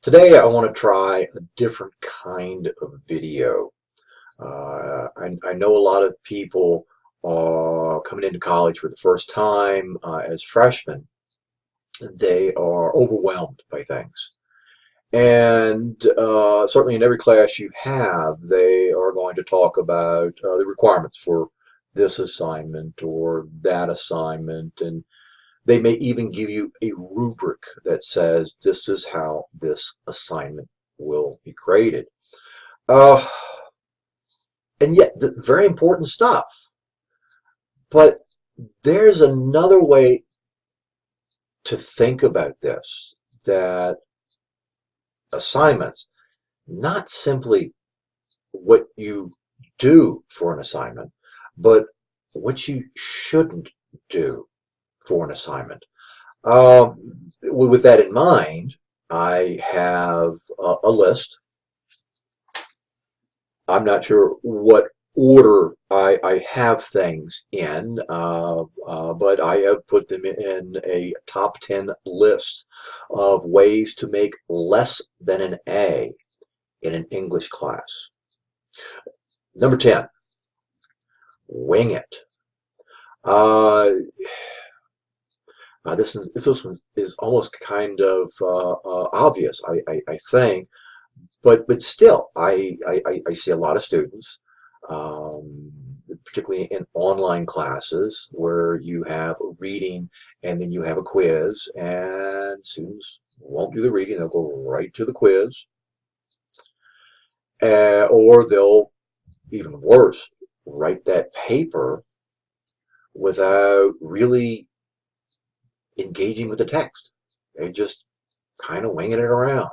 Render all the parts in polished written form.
Today I want to try a different kind of video. I know a lot of people are coming into college for the first time as freshmen. They are overwhelmed by things. And certainly in every class you have, they are going to talk about the requirements for this assignment or that assignment. And they may even give you a rubric that says this is how this assignment will be graded. Uh, and yet, very important stuff. But there's another way to think about this, that assignments, not simply what you do for an assignment, but what you shouldn't do for an assignment. With that in mind, I have a list. I'm not sure what order I have things in, but I have put them in a top 10 list of ways to make less than an A in an English class. Number 10, wing it. Uh, this one is almost kind of obvious, I think. But still, I see a lot of students, particularly in online classes, where you have a reading and then you have a quiz, and students won't do the reading, they'll go right to the quiz, or they'll, even worse, write that paper without really engaging with the text. They just kind of winging it around.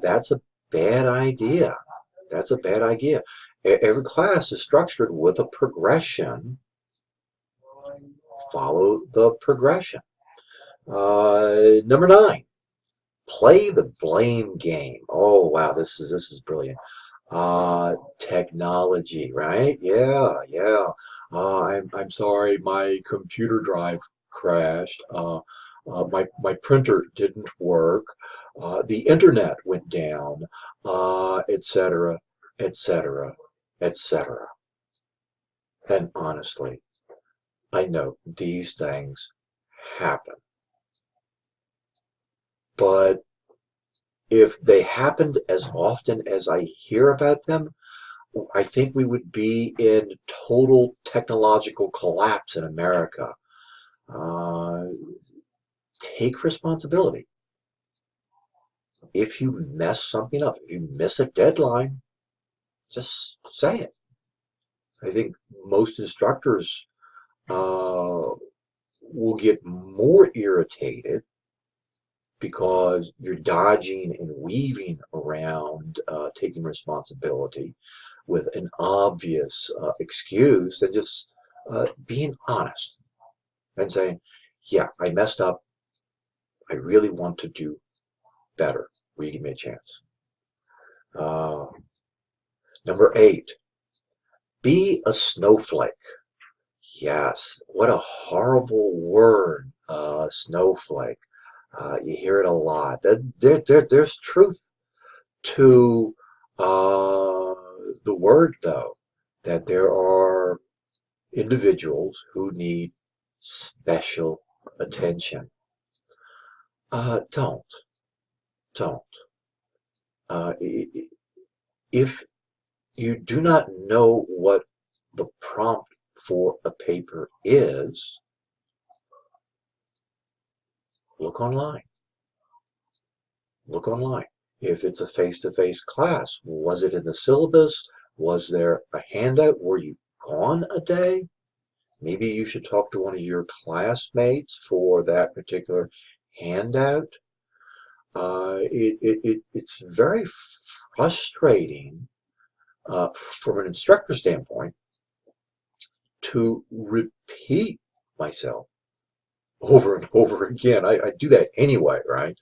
That's a bad idea. That's a bad idea. Every class is structured with a progression. Follow the progression. Number 9, play the blame game. Oh wow, this is brilliant. Technology, right? Yeah. I'm sorry, my computer drive crashed. My printer didn't work. The internet went down, etc., etc., etc. And honestly, I know these things happen. But if they happened as often as I hear about them, I think we would be in total technological collapse in America. Uh, Take responsibility. If you mess something up, if you miss a deadline, just say it. I think most instructors will get more irritated because you're dodging and weaving around taking responsibility with an obvious excuse than just being honest and saying, yeah, I messed up. I really want to do better. Will you give me a chance? Uh, Number 8, be a snowflake. Yes, what a horrible word, snowflake. You hear it a lot. There's truth to the word, though, that there are individuals who need special attention. Don't. Don't. Uh, if you do not know what the prompt for a paper is, look online. Look online. If it's a face-to-face class, was it in the syllabus? Was there a handout? Were you gone a day? Maybe you should talk to one of your classmates for that particular handout. It's very frustrating from an instructor standpoint to repeat myself over and over again. I do that anyway, right?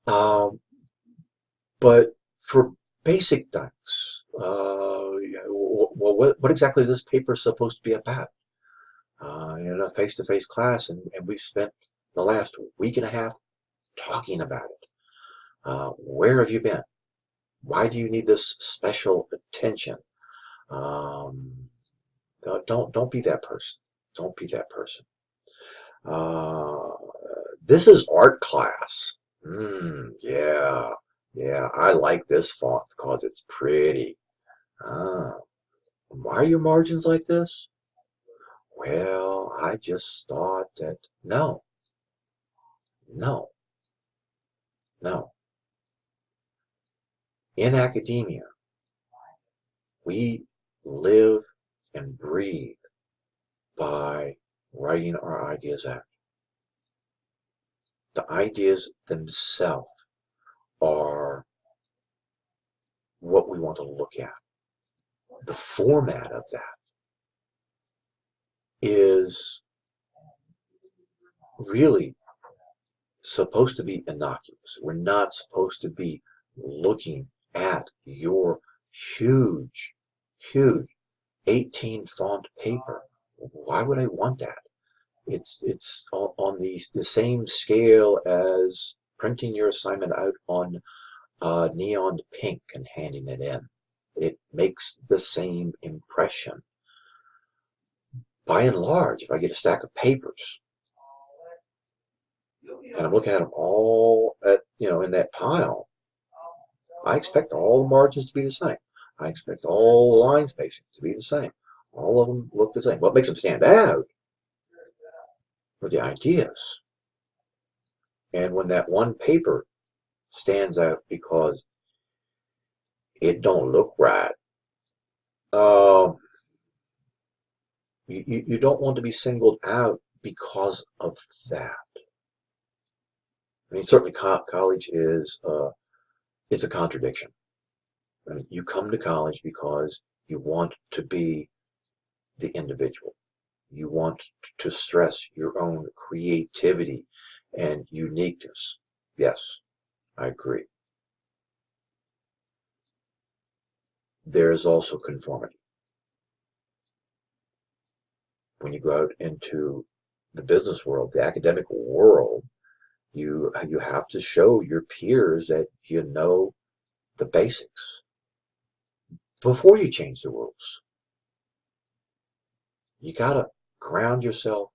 Um, but for basic things, well, what exactly is this paper supposed to be about? In a face-to-face class, and we've spent the last week and a half talking about it. Where have you been? Why do you need this special attention? Um, don't be that person. Don't be that person. Uh, this is art class. Yeah, yeah. I like this font because it's pretty. Ah, why are your margins like this? Well, I just thought that no, no, no. In academia, we live and breathe by writing our ideas out. The ideas themselves are what we want to look at. The format of that is really supposed to be innocuous. We're not supposed to be looking at your huge, huge 18 font paper. Why would I want that? It's on the same scale as printing your assignment out on neon pink and handing it in. It makes the same impression. By and large, if I get a stack of papers and I'm looking at them all in that pile, I expect all the margins to be the same. I expect all the line spacing to be the same. All of them look the same. What makes them stand out are the ideas. And when that one paper stands out because it don't look right, um, you don't want to be singled out because of that. I mean, certainly college is it's a contradiction. I mean, you come to college because you want to be the individual. You want to stress your own creativity and uniqueness. Yes, I agree. There is also conformity. When you go out into the business world, the academic world, you have to show your peers that you know the basics before you change the rules. You got to ground yourself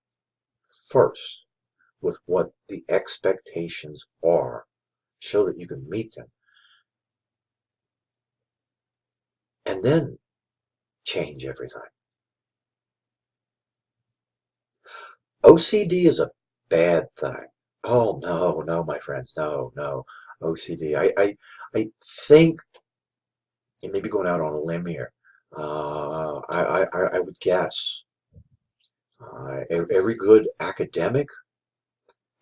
first with what the expectations are, show that you can meet them, and then change everything. OCD is a bad thing. Oh no, no, my friends, no, no. OCD. I think it may be going out on a limb here. I would guess every good academic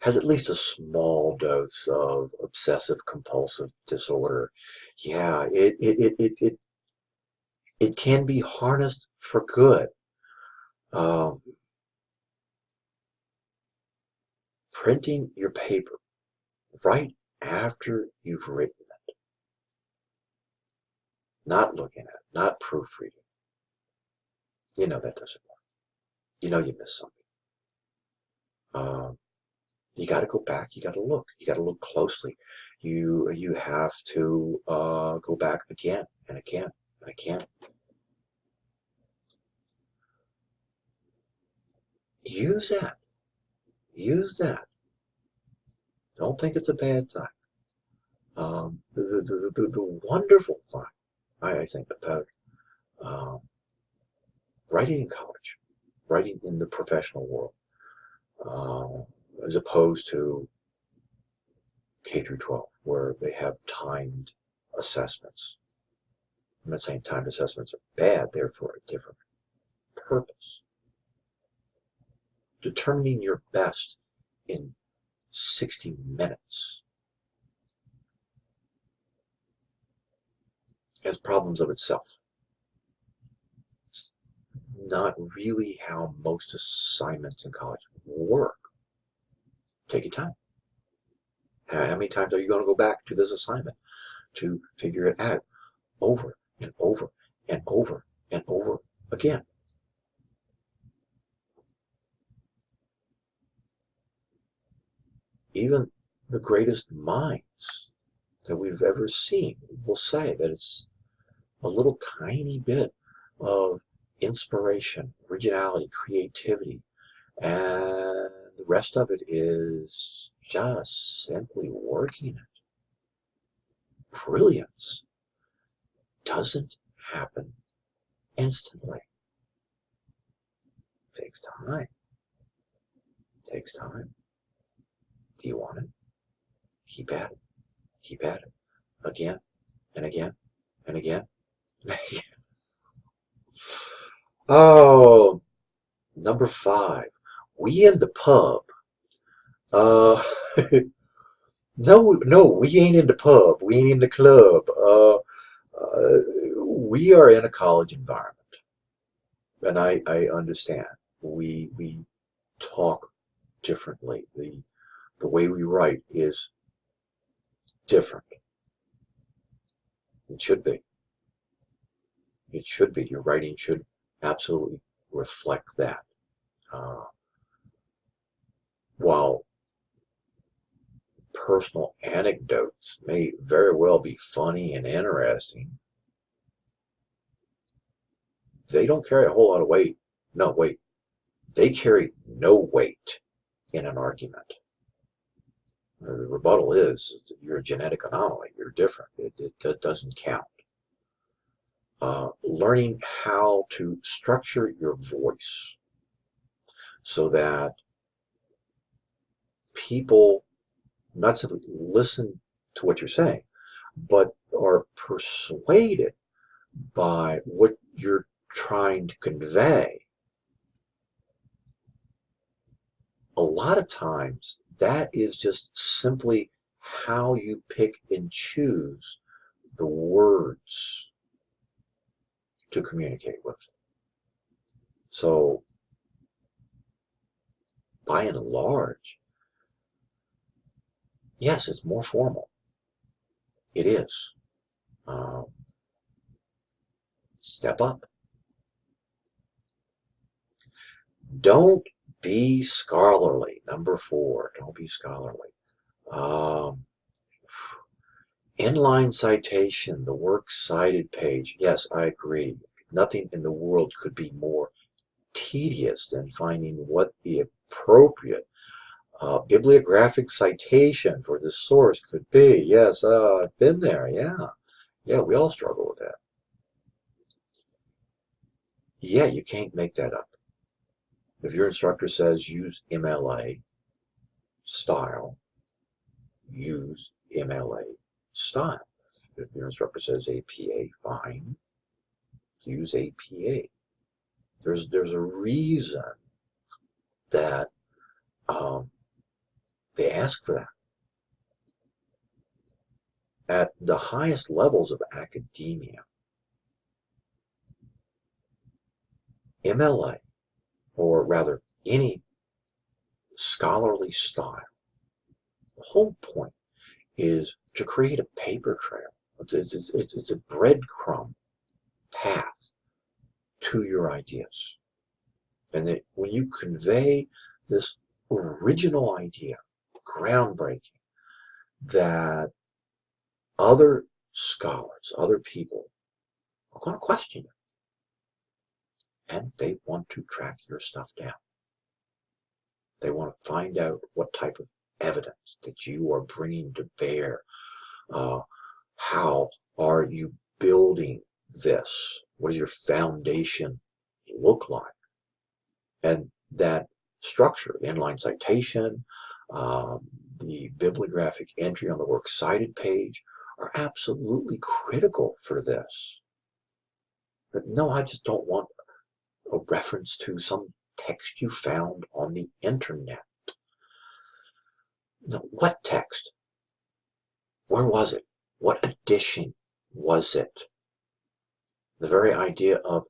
has at least a small dose of obsessive compulsive disorder. Yeah, it can be harnessed for good. Um, Printing your paper right after you've written it, not looking at it, not proofreading. You know that doesn't work. You know you missed something. Um, you got to go back. You got to look. You got to look closely. You have to go back again and again and again. Use that. Use that. Don't think it's a bad thing. The wonderful thing I think about um, writing in college, writing in the professional world, as opposed to K through 12, where they have timed assessments. I'm not saying timed assessments are bad, they're for a different purpose. Determining your best in 60 minutes has problems of itself. It's not really how most assignments in college work. Take your time. How many times are you going to go back to this assignment to figure it out over and over and over and over again? Even the greatest minds that we've ever seen will say that it's a little tiny bit of inspiration, originality, creativity, and the rest of it is just simply working it. Brilliance doesn't happen instantly. It takes time. It takes time. Do you want it? Keep at it. Keep at it. Again and again and again and again. Oh, number 5. We in the pub. Uh, no, we ain't in the pub. We ain't in the club. We are in a college environment, and I understand. We talk differently. The way we write is different. It should be. It should be. Your writing should absolutely reflect that. Uh, while personal anecdotes may very well be funny and interesting, they don't carry a whole lot of weight. No, wait. They carry no weight in an argument. The rebuttal is you're a genetic anomaly. You're different. It doesn't count. Learning how to structure your voice so that people not simply listen to what you're saying, but are persuaded by what you're trying to convey. A lot of times, that is just simply how you pick and choose the words to communicate with. So, by and large, yes, it's more formal. It is. Step up. Don't be scholarly. Number 4, don't be scholarly. Inline citation, the works cited page. Yes, I agree. Nothing in the world could be more tedious than finding what the appropriate bibliographic citation for the source could be. Yes, I've been there. Yeah. Yeah, we all struggle with that. Yeah, you can't make that up. If your instructor says use MLA style, use MLA style. If your instructor says APA, fine, use APA. There's a reason that they ask for that. At the highest levels of academia, MLA, or rather any scholarly style, the whole point is to create a paper trail. It's a breadcrumb path to your ideas. And that when you convey this original idea, groundbreaking, that other scholars, other people are going to question you. And they want to track your stuff down. They want to find out what type of evidence that you are bringing to bear. How are you building this? What does your foundation look like? And that structure, inline citation, the bibliographic entry on the works cited page are absolutely critical for this. But no, I just don't want a reference to some text you found on the internet. No, what text? Where was it? What edition was it? The very idea of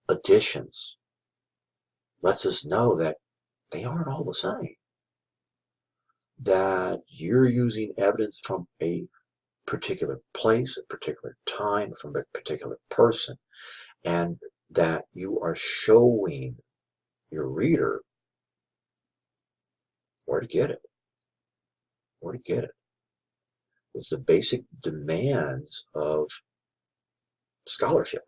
editions lets us know that they aren't all the same. That you're using evidence from a particular place, a particular time, from a particular person, and that you are showing your reader where to get it. Where to get it. It's the basic demands of scholarship.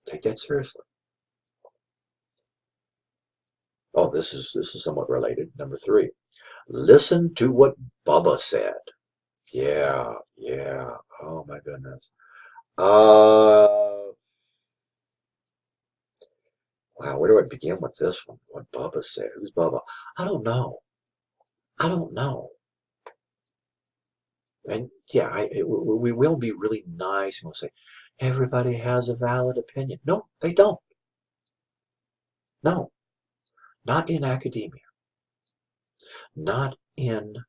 Take that seriously. Oh, this is somewhat related. Number 3, listen to what Bubba said. Yeah, yeah. Oh my goodness. Wow, where do I begin with this one? What Bubba said. Who's Bubba? I don't know. I don't know. And yeah, we will be really nice and we'll say, everybody has a valid opinion. No, they don't. No, not in academia, not in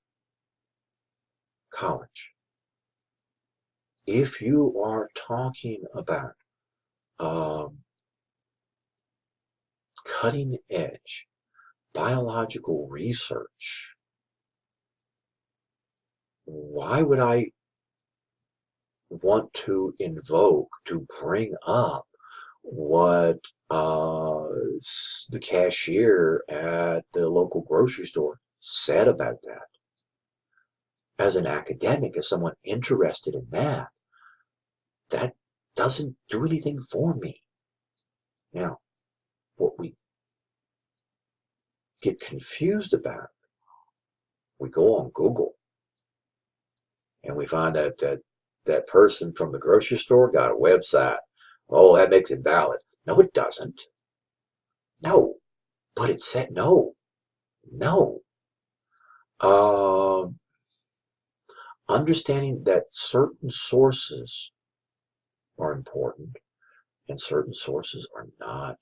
college. If you are talking about cutting edge biological research, why would I want to bring up what the cashier at the local grocery store said about that? As an academic, as someone interested in that, that doesn't do anything for me. Now, what we get confused about, we go on Google and we find out that that person from the grocery store got a website. Oh, that makes it valid. No, it doesn't. No, but it said no. No. Uh, Understanding that certain sources are important and certain sources are not.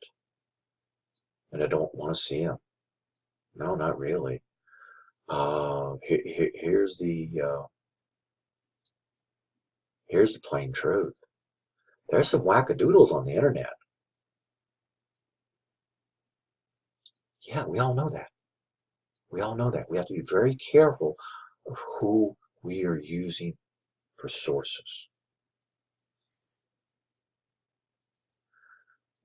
And I don't want to see them. No, not really. Here's the plain truth. There's some wackadoodles on the internet. Yeah, we all know that. We all know that. We have to be very careful of who we are using for sources.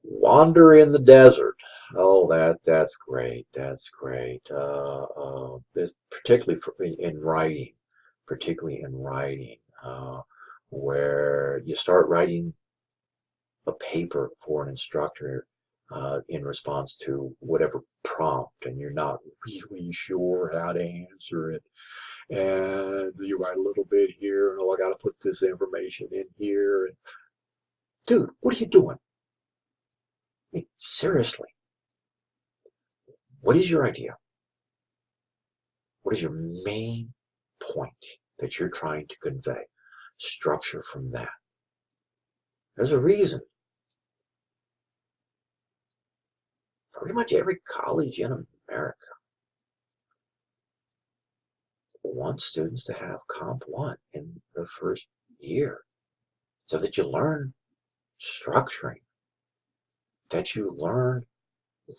Wander in the desert. Oh, that's great. That's great. This particularly in writing, where you start writing a paper for an instructor in response to whatever prompt, and you're not really sure how to answer it, and you write a little bit here, and oh, I got to put this information in here. And, dude, what are you doing? I mean, seriously, what is your idea? What is your main point that you're trying to convey? Structure from that. There's a reason. Pretty much every college in America wants students to have Comp 1 in the first year so that you learn structuring, that you learn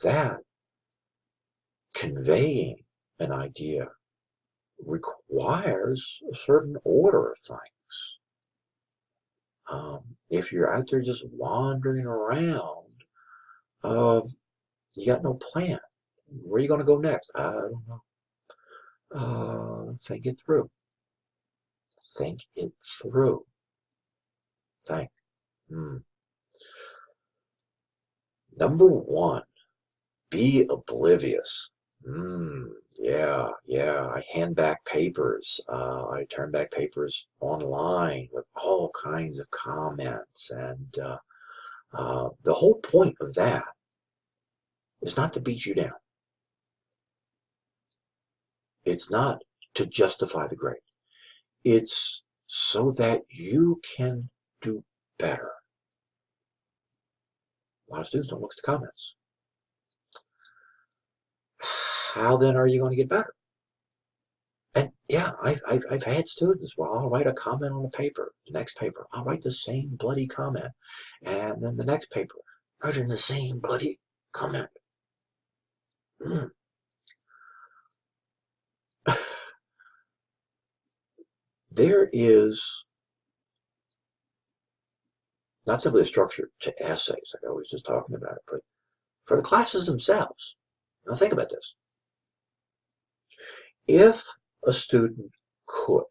that conveying an idea requires a certain order of things. If you're out there just wandering around, you got no plan. Where are you going to go next? I don't know. Think it through. Think it through. Think. Number 1, be oblivious. Yeah. I hand back papers. I turn back papers online with all kinds of comments. And the whole point of that is not to beat you down. It's not to justify the grade. It's so that you can do better. A lot of students don't look at the comments. How then are you going to get better? And yeah, I've had students, well, I'll write a comment on a paper. The next paper, I'll write the same bloody comment. And then the next paper, writing the same bloody comment. There is not simply a structure to essays, like I was just talking about, but for the classes themselves. Now think about this. If a student could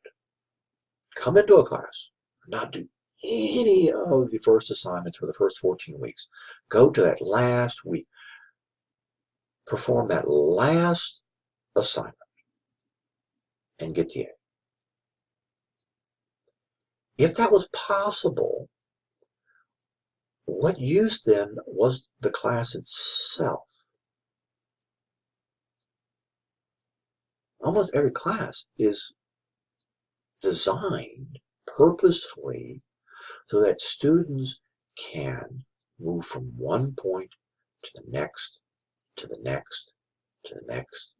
come into a class, not do any of the first assignments for the first 14 weeks, go to that last week, perform that last assignment, and get the A. If that was possible, what use then was the class itself? Almost every class is designed purposefully so that students can move from one point to the next, to the next, to the next.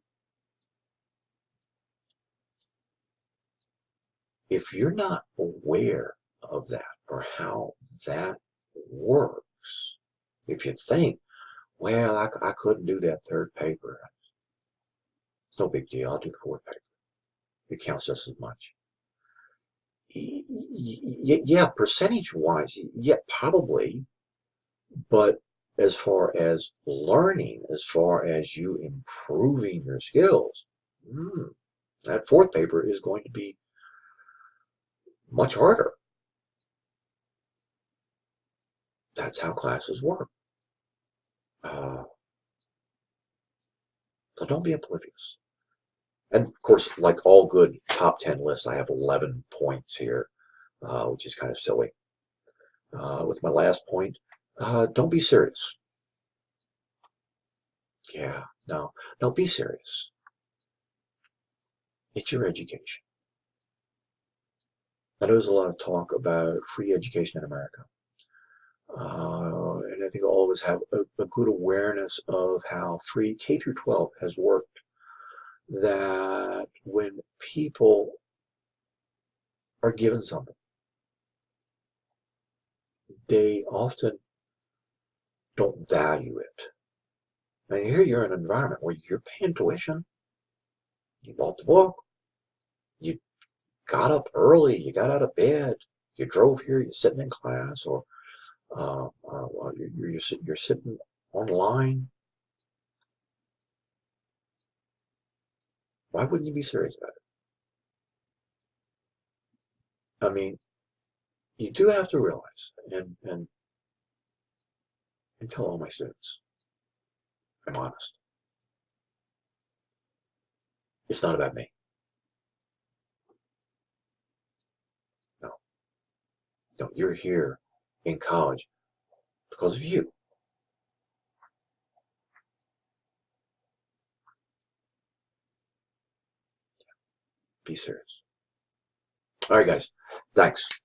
If you're not aware of that or how that works, if you think, well, I couldn't do that third paper, it's no big deal, I'll do the fourth paper. It counts just as much. Yeah, percentage-wise, yeah, probably, but as far as learning, as far as you improving your skills, that fourth paper is going to be much harder. That's how classes work. So don't be oblivious. And of course, like all good top 10 lists, I have 11 points here, which is kind of silly. With my last point, don't be serious. Yeah, no, be serious. It's your education. I know there's a lot of talk about free education in America. And I think all of us have a good awareness of how free K through 12 has worked. That when people are given something, they often don't value it. Now here you're in an environment where you're paying tuition, you bought the book, you got up early, you got out of bed, you drove here, you're sitting in class, or you're sitting online. Why wouldn't you be serious about it? I mean, you do have to realize, and tell all my students, I'm honest. It's not about me. No, no, you're here in college because of you. Be serious. All right, guys. Thanks.